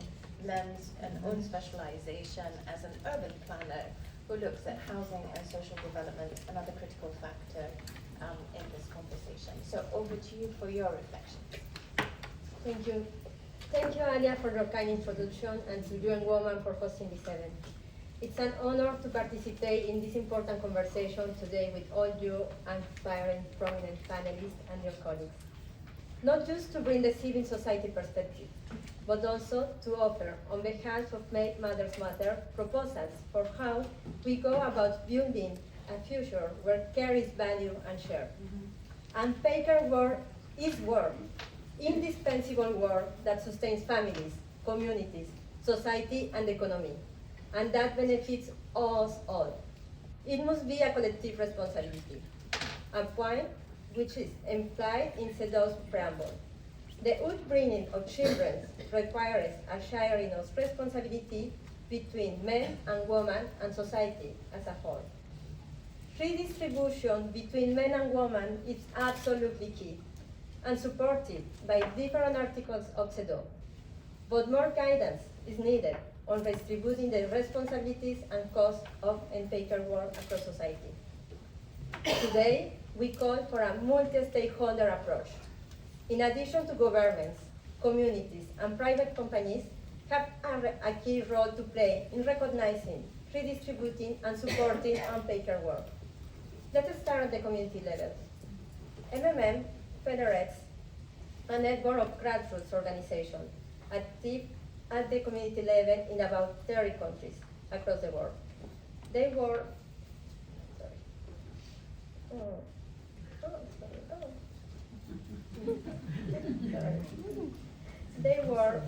lens and own specialization as an urban planner who looks at housing and social development, another critical factor in this conversation. So over to you for your reflections. Thank you. Thank you, Alia, for your kind introduction, and to UN Women for hosting this event. It's an honor to participate in this important conversation today with all you inspiring, prominent panelists and your colleagues. Not just to bring the civil society perspective, but also to offer, on behalf of Make Mothers Matter, proposals for how we go about building a future where care is valued and shared. And paper work is work, indispensable work that sustains families, communities, society, and economy, and that benefits us all. It must be a collective responsibility, a point which is implied in CEDAW's preamble. The upbringing of children requires a sharing of responsibility between men and women and society as a whole. Redistribution between men and women is absolutely key and supported by different articles of CEDAW. But more guidance is needed on distributing the responsibilities and costs of unpaid work across society. Today, we call for a multi-stakeholder approach. In addition to governments, communities, and private companies have a key role to play in recognizing, redistributing, and supporting unpaid work. Let's start at the community level. MMM federates a network of grassroots organizations active at the community level in about 30 countries across the world. They work, They work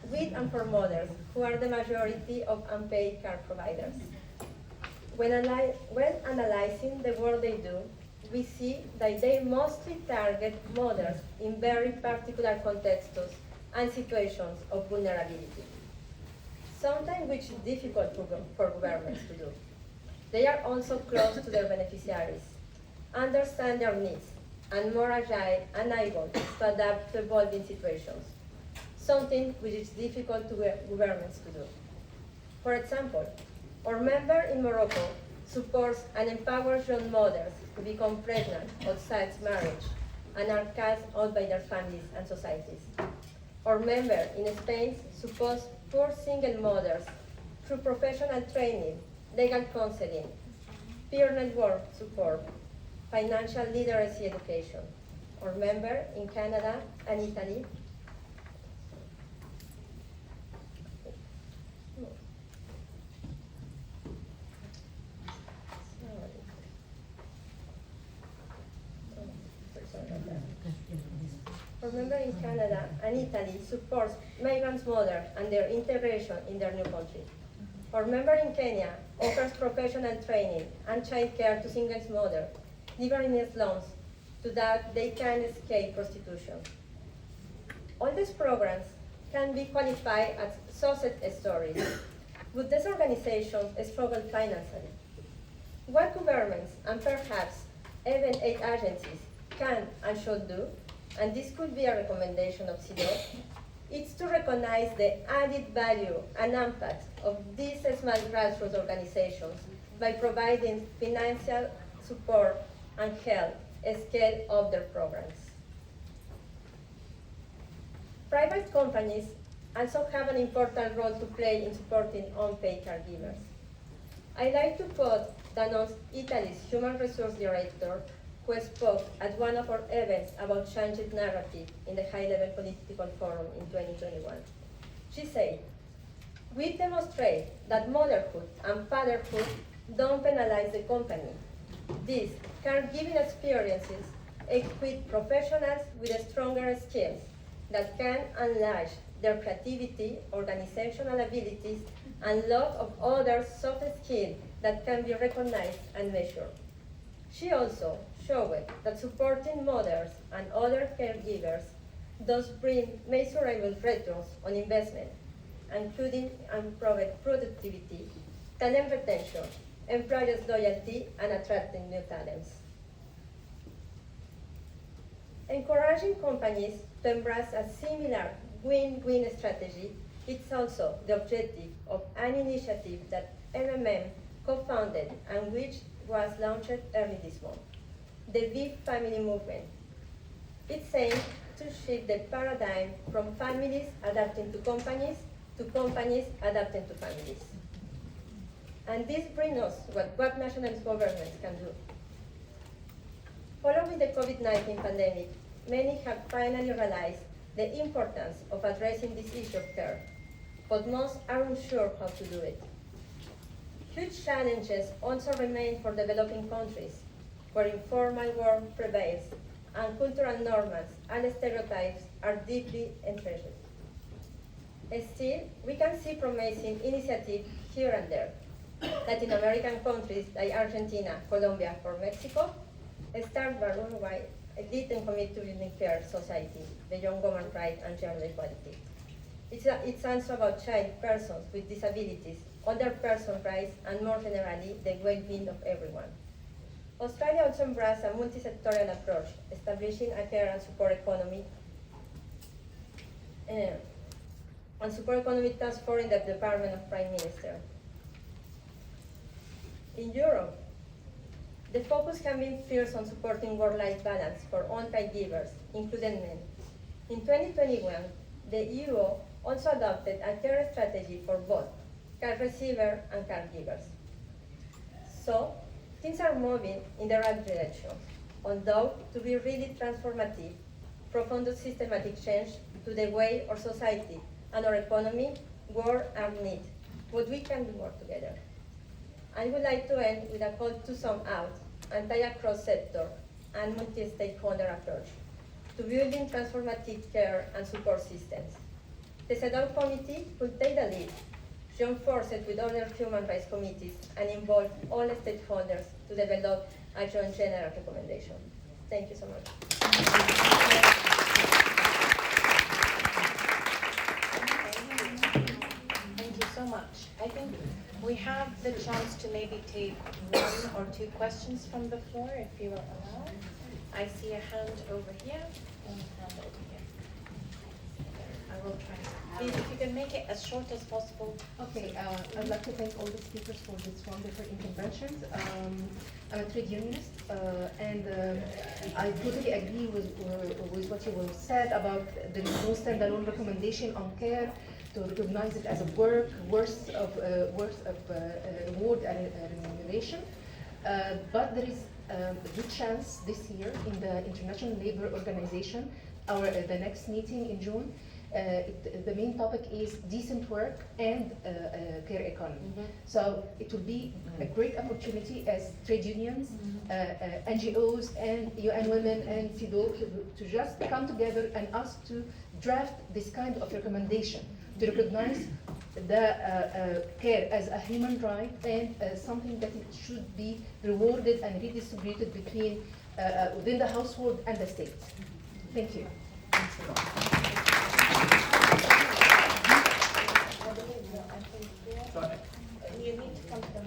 with and for mothers, who are the majority of unpaid care providers. When analyzing the work they do, we see that they mostly target mothers in very particular contexts and situations of vulnerability. sometimes which is difficult for governments to do. They are also close to their beneficiaries, understand their needs, and more agile and able to adapt to evolving situations, something which is difficult to governments to do. For example, our member in Morocco supports and empowers young mothers to become pregnant outside marriage and are cast out by their families and societies. Our member in Spain supports poor single mothers through professional training, legal counseling, peer network support, financial literacy education. Our member in Canada and Italy supports migrants' mothers and their integration in their new country. Our member in Kenya offers professional training and childcare to single mothers living in slums so that they can escape prostitution. All these programs can be qualified as success stories, but these organizations struggle financially. What governments and perhaps even aid agencies can and should do, and this could be a recommendation of CEDAW, is to recognize the added value and impact of these small grassroots organizations by providing financial support and help scale up their programs. Private companies also have an important role to play in supporting unpaid caregivers. I like to quote Danone's Italy's Human Resource Director, who spoke at one of our events about changing narrative in the high-level political forum in 2021. She said, "We demonstrate that motherhood and fatherhood don't penalize the company. These caregiving experiences equip professionals with stronger skills that can unleash their creativity, organizational abilities, and love of others' soft skills that can be recognized and measured." She also showed that supporting mothers and other caregivers does bring measurable returns on investment, including improved productivity, talent retention, employers' loyalty, and attracting new talents. Encouraging companies to embrace a similar win-win strategy is also the objective of an initiative that MMM co-founded and which was launched early this month, the Big Family Movement. It's aimed to shift the paradigm from families adapting to companies adapting to families. And this brings us what national governments can do. Following the COVID-19 pandemic, many have finally realized the importance of addressing this issue of care, but most are unsure how to do it. Huge challenges also remain for developing countries, where informal work prevails and cultural norms and stereotypes are deeply entrenched. Still, we can see promising initiatives here and there. Latin American countries like Argentina, Colombia, or Mexico start worldwide a leading commit to building fair society, beyond human rights and gender equality. It's also about child persons with disabilities, other person rights, and more generally, the well-being of everyone. Australia also embraced a multi-sectoral approach, establishing a care and support economy task force in the Department of Prime Minister. In Europe, the focus can be fierce on supporting work-life balance for all caregivers, including men. In 2021, the EU also adopted a care strategy for both care receiver and caregivers. So, things are moving in the right direction, although to be really transformative, profound systematic change to the way our society and our economy work and need, but we can do more together. I would like to end with a call to sum out and tie a cross-sector and multi-stakeholder approach to building transformative care and support systems. The CEDAW committee will take the lead, join forces with other human rights committees, and involve all stakeholders to develop a joint general recommendation. Thank you so much. Thank you so much. much. I think we have the chance to maybe take one or two questions from the floor, if you are allowed. I see a hand over here and a hand over here. I will try. Please, if you can make it as short as possible. Okay, I'd like to thank all the speakers for these wonderful interventions. I'm a trade unionist, and I totally agree with what you were said about the no standalone recommendation on care to recognize it as a worth of reward and remuneration. But there is a good chance this year in the International Labour Organization, the next meeting in June. The main topic is decent work and care economy. So it will be a great opportunity as trade unions, NGOs, and UN Women and CEDAW to just come together and ask to draft this kind of recommendation to recognize the care as a human right and something that it should be rewarded and redistributed between within the household and the state. Thank you. You need to come to the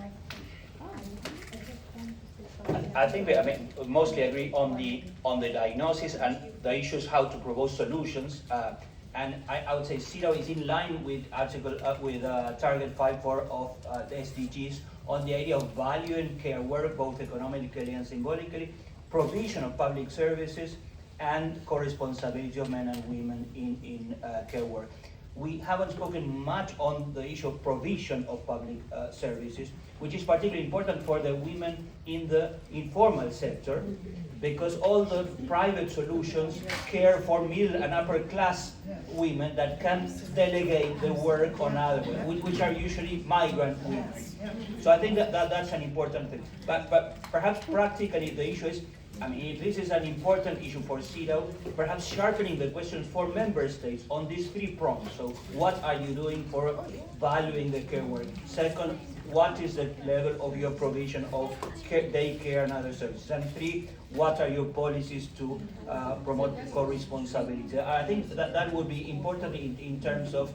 microphone. I think I mostly agree on the diagnosis and the issues how to propose solutions. And I would say CEDAW is in line with target 5.4 of the SDGs on the idea of valuing care work, both economically and symbolically, provision of public services, and co-responsibility of men and women in care work. We haven't spoken much on the issue of provision of public services, which is particularly important for the women in the informal sector, because all the private solutions care for middle and upper class women that can delegate the work on other women, which are usually migrant women. So I think that's an important thing. But perhaps practically the issue is, if this is an important issue for CEDAW, perhaps sharpening the questions for member states on these three prongs. So what are you doing for valuing the care work? Second, what is the level of your provision of daycare and other services? And three, what are your policies to promote co-responsibility? I think that would be important in terms of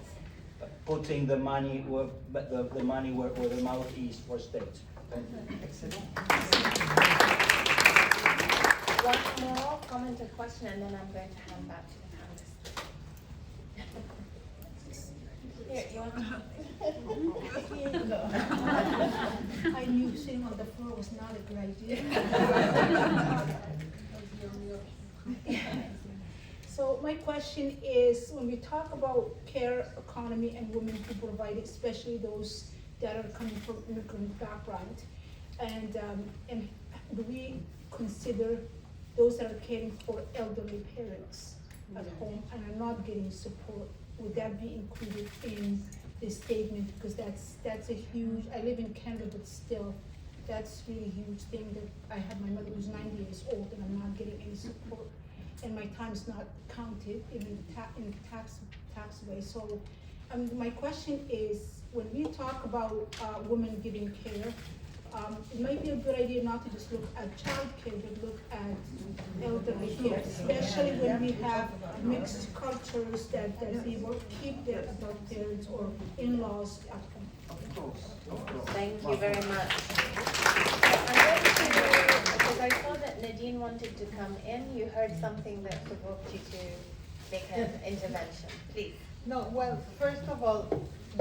putting the money where the money where the mouth is for states. Thank you. Excellent. One more comment or question, and then I'm going to hand back to the panelists. Here, you want to? I knew sitting on the floor was not a good idea. So my question is, when we talk about care economy and women who provide it, especially those that are coming from immigrant background, and do we consider those that are caring for elderly parents at home and are not getting support? Would that be included in this statement? Because that's a huge, I live in Canada, but still, that's really a huge thing that I have my mother who's 90 years old and I'm not getting any support. And my time is not counted in the tax way. So my question is, when we talk about women giving care, it might be a good idea not to just look at child care, but look at elderly care, especially when we have mixed cultures that people keep their adult parents or in-laws at home. Thank you very much. I'm going to, because I saw that Nadine wanted to come in. You heard something that provoked you to make an intervention. Please. No, well, first of all,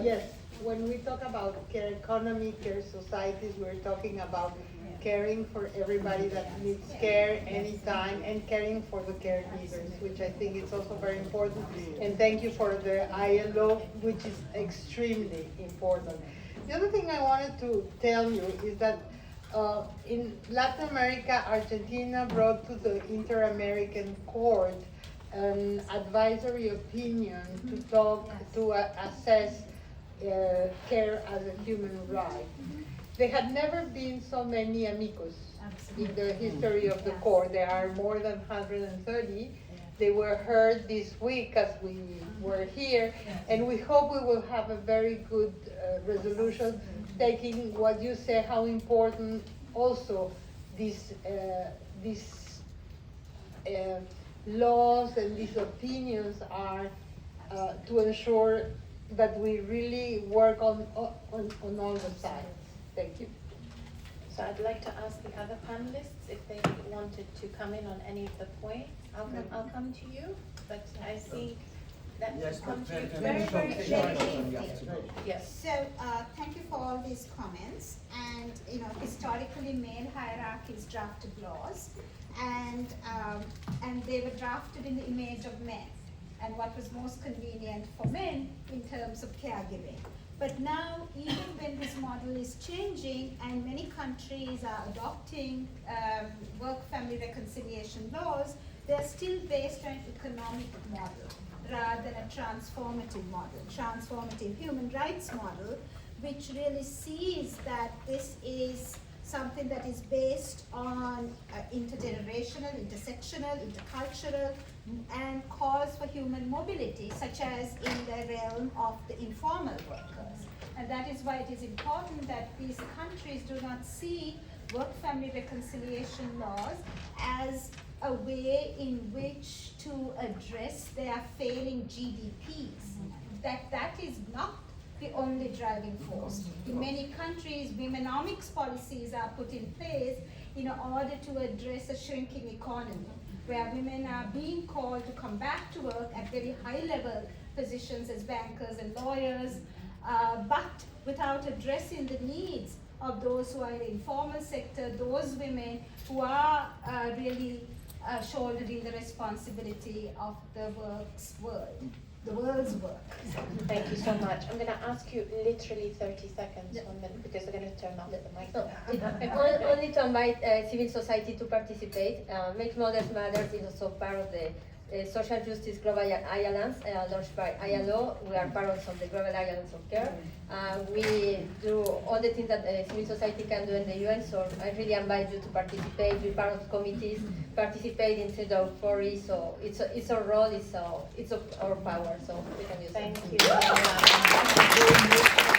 yes, when we talk about care economy, care societies, we're talking about caring for everybody that needs care anytime and caring for the caregivers, which I think is also very important. And thank you for the ILO, which is extremely important. The other thing I wanted to tell you is that in Latin America, Argentina brought to the Inter-American Court an advisory opinion to assess care as a human right. There had never been so many amicus in the history of the court. There are more than 130. They were heard this week as we were here, and we hope we will have a very good resolution, taking what you say, how important also these laws and these opinions are to ensure that we really work on all the sides. Thank you. So I'd like to ask the other panelists if they wanted to come in on any of the points. I'll come to you, but I think that Yes, come to you very very briefly. Yes. So, thank you for all these comments. And, you know, historically, male hierarchies drafted laws, and they were drafted in the image of men, and what was most convenient for men in terms of caregiving. But now, even when this model is changing, and many countries are adopting work-family reconciliation laws, they're still based on an economic model rather than a transformative human rights model, which really sees that this is something that is based on intergenerational, intersectional, intercultural, and calls for human mobility, such as in the realm of the informal workers. And that is why it is important that these countries do not see work-family reconciliation laws as a way in which to address their failing GDPs. That is not the only driving force. In many countries, womenomics policies are put in place in order to address a shrinking economy, where women are being called to come back to work at very high-level positions as bankers and lawyers, but without addressing the needs of those who are in the informal sector, those women who are really shouldering the responsibility of the world's work. Thank you so much. I'm going to ask you literally 30 seconds, 1 minute, because they're going to turn off the mic. Only to invite civil society to participate. Make Mothers Matters is also part of the Social Justice Global Alliance launched by ILO. We are part of the Global Alliance of Care. We do all the things that civil society can do in the UN, so I really invite you to participate, be part of committees, participate in CEDAW 40, so it's our role, it's our power, so we can use it. Thank you.